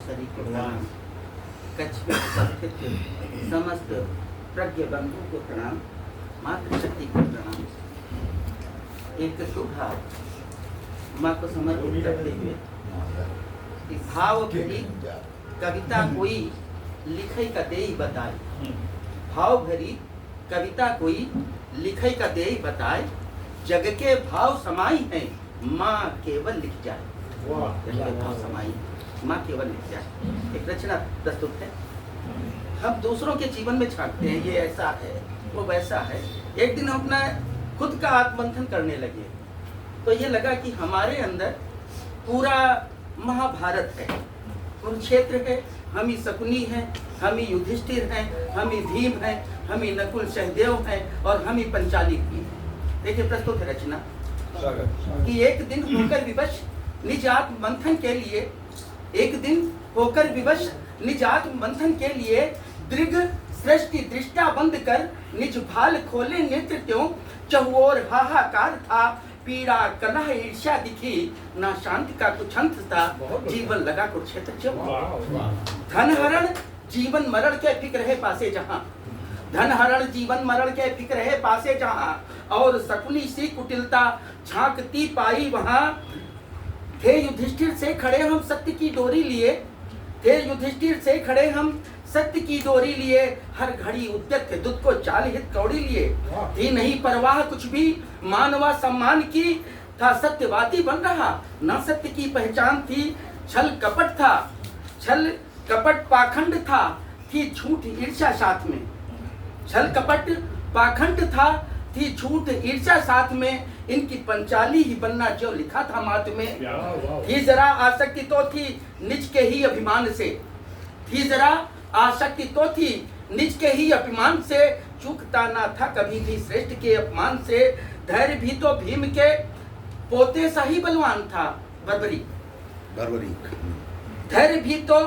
सरी को प्रणाम। कच्छ में उपस्थित समस्त प्रज्ञ बंधु को प्रणाम। मातृशक्ति को प्रणाम। एक शुभ माँ को समर्पित करते हुए भाव भरी कविता कोई लिखे का देई बताए। भाव भरी कविता कोई लिखे का देई बताए। जग के भाव समाई है माँ केवल लिख जाए। जग के भाव समाई माँ केवल लिख जाए। एक रचना प्रस्तुत है। हम दूसरों के जीवन में झांकते हैं, ये ऐसा है वो वैसा है। एक दिन हम अपना खुद का आत्ममंथन करने लगे तो ये लगा कि हमारे अंदर पूरा महाभारत है, कुरुक्षेत्र है, हम ही शकुनी हैं, हम ही युधिष्ठिर हैं, हम ही भीम हैं, हम ही नकुल सहदेव हैं और हम ही पंचाली भी हैं। देखिए प्रस्तुत है रचना कि एक दिन होकर विवश निज आत्म मंथन के लिए, एक दिन होकर विवश निज आत्म मंथन के लिए दृढ़ सृष्टि दृष्टा बंद कर निज भाल खोले नेत्र त्यों चहुओर हाहाकार था। पीड़ा कलह ईर्ष्या दिखी ना शांति का कुछ अंत था। जीवन लगा कुरुक्षेत्र चो। धन हरण जीवन मरण के फिक्र है पासे जहां, धन हरण जीवन मरण के फिक्र है पासे जहां, और शकुनी सी कुटिलता झांकती पाई वहां। थे युधिष्ठिर से खड़े हम सत्य की डोरी लिए, थे युधिष्ठिर से खड़े हम सत्य की डोरी लिए। हर घड़ी उद्यत थे दूत को चाल हित कौड़ी लिए। थी नहीं परवाह कुछ भी मानवा सम्मान की, था सत्यवादी बन रहा ना सत्य की पहचान थी। छल कपट था, छल कपट पाखंड था, थी झूठ ईर्ष्या साथ में। छल कपट पाखंड था, थी झूठ ईर्ष्या साथ में। इनकी पंचाली ही बनना जो लिखा था मात में। थी जरा आसक्ति तो थी निज के ही अभिमान से, थी जरा आसक्ति तो थी निज के ही अभिमान से। चूकता ना था कभी भी श्रेष्ठ के अपमान से। धैर्य भी तो भीम के पोते सा ही बलवान था। बर्बरी धैर्य भी तो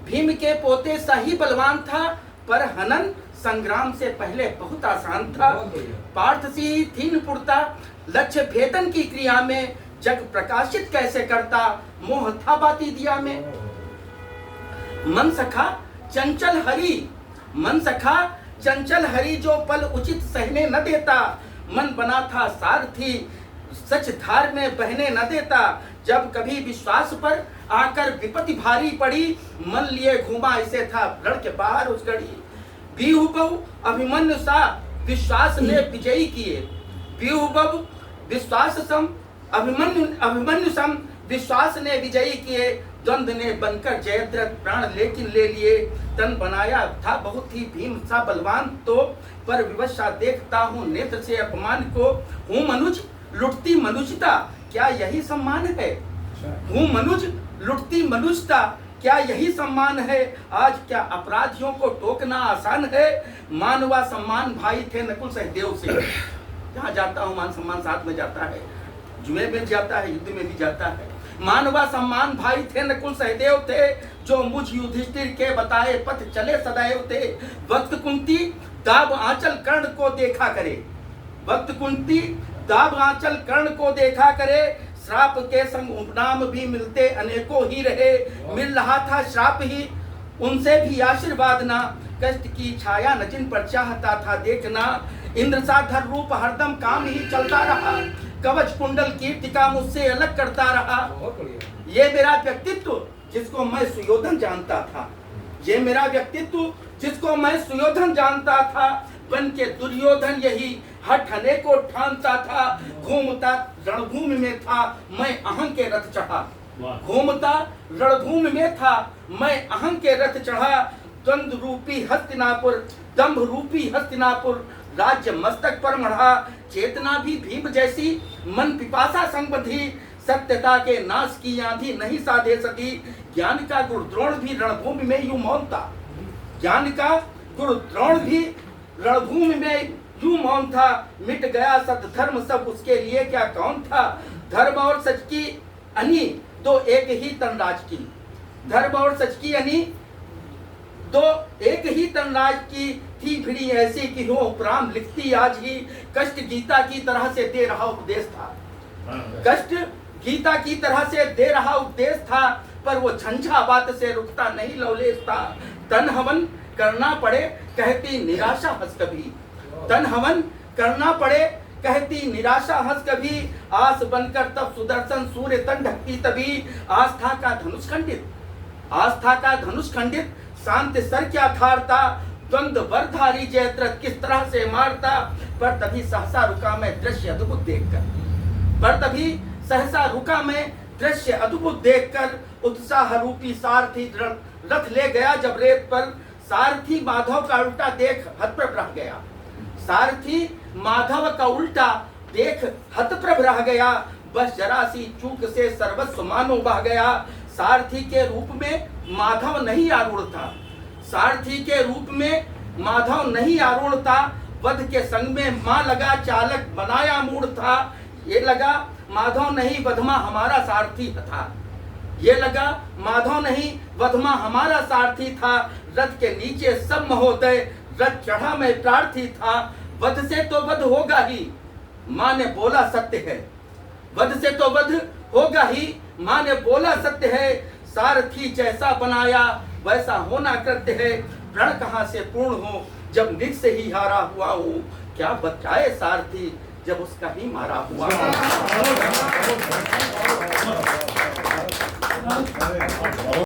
भीम के पोते सा ही बलवान था, पर हनन संग्राम से पहले बहुत आसान था। पार्थ सी थी निपुणता लक्ष्य भेदन की क्रिया में, जग प्रकाशित कैसे करता मोह था बाती दिया में। मन सखा चंचल हरि, मन सखा चंचल हरि जो पल उचित सहने न देता। मन बना था सारथी सच धार में बहने न देता। जब कभी विश्वास पर आकर विपत्ति भारी पड़ी, मन लिए घूमा ऐसे था रण के बाहर उस घड़ी। बिहुबहु अभिमन्यु सा विश्वास ने विजयी किए, बिहुबहु विश्वास सम अभिमन्यु सम विश्वास ने विजयी किए। द्वंद्व ने बनकर जयद्रथ प्राण लेकिन ले लिए। तन बनाया था बहुत ही भीम सा बलवान तो, पर विवशा देखता हूँ नेत्र से अपमान को। हूँ मनुज लुटती मनुष्यता क्या यही सम्मान है, हूँ मनुज लुटती मनुष्यता क्या यही सम्मान है। आज क्या अपराधियों को टोकना आसान है। मानवा सम्मान भाई थे नकुल सहदेव से। जहाँ जाता हूँ मान सम्मान साथ में जाता है, जुए में जाता है, युद्ध में भी जाता है। मानवा सम्मान भाई थे नकुल सहदेव थे, जो मुझ युधिष्ठिर के बताए पथ चले सदैव थे। वक्त कुंती दाब आंचल कर्ण को देखा करे, वक्त कुंती दाब आंचल कर्ण को देखा करे। श्राप के संग उपनाम भी मिलते अनेकों ही रहे। मिल रहा था श्राप ही उनसे भी आशीर्वाद ना। कष्ट की छाया न जिन पर चाहता था देखना। इंद्र सा धर रूप हरदम काम ही चलता रहा। कवच कुंडल कीर्ति का मुझसे अलग करता रहा। ये मेरा व्यक्तित्व जिसको मैं सुयोधन जानता था, ये मेरा व्यक्तित्व जिसको मैं सुयोधन जानता था। बन के दुर्योधन यही हठने को ठानता था। घूमता रणभूमि में था मैं अहं के रथ चढ़ा, घूमता रणभूमि में था मैं अहं के रथ चढ़ा। द्वंद्व रूपी हस्तिनापुर दंभ रूपी हस्तिनापुर राज्य मस्तक पर मढ़ा। चेतना भी भीम जैसी मन पिपासा संग बंधी। सत्यता के नाश की आंधी नहीं साधे सकी। ज्ञान का गुरु द्रोण भी रणभूमि में यूं मौन था, ज्ञान का गुरु द्रोण भी रणभूमि में यूं मौन था। मिट गया सत धर्म सब उसके लिए क्या कौन था। धर्म और सच की अनी दो एक ही तनराज की, धर्म और सच की अनी दो एक ही तनराज की। थी भिड़ी ऐसी कि हो उपराम लिखती आज ही। कष्ट गीता की तरह से दे रहा उपदेश था, कष्ट गीता की तरह से दे रहा उपदेश था। पर वो झंझा बात से रुकता नहीं लवलेशता। तन हवन करना पड़े कहती निराशा हंस कभी, तन हवन करना पड़े कहती निराशा हंस कभी, आस बनकर तब सुदर्शन सूर्य तन ढकती तभी। आस्था का धनुष खंडित, आस्था का धनुष खंडित, शांत सर क्या थारता, द्वंद्व वरधारी जयद्रथ किस तरह से मारता। पर तभी सहसा रुका मैं दृश्य अद्भुत देखकर, पर तभी सहसा रुका मैं दृश्य अद्भुत देखकर। उत्साह रूपी सारथी रथ ले गया जब रेत पर, सारथी माधव का उल्टा देख हतप्रभ रह गया, सारथी माधव का उल्टा देख हतप्रभ रह गया। बस जरा सी चूक से सर्वस्व मानो बह गया। सारथी के रूप में माधव नहीं आरूढ़ था, सारथी के रूप में माधव नहीं आरूढ़ था। वध के संग में मां लगा चालक बनाया मूढ़ था। ये लगा माधव नहीं वधमा हमारा सारथी था, ये लगा माधव नहीं वधमा हमारा सारथी था। रथ के नीचे सब महोदय रथ चढ़ा मैं प्रार्थी था। वध से तो वध होगा ही मां ने बोला सत्य है, वध से तो वध होगा ही मां ने बोला सत्य है। सारथी जैसा बनाया वैसा होना कृत्य है। प्रण कहां से पूर्ण हो जब निज से ही हारा हुआ हूँ, क्या बचाए सारथी जब उसका ही मारा हुआ।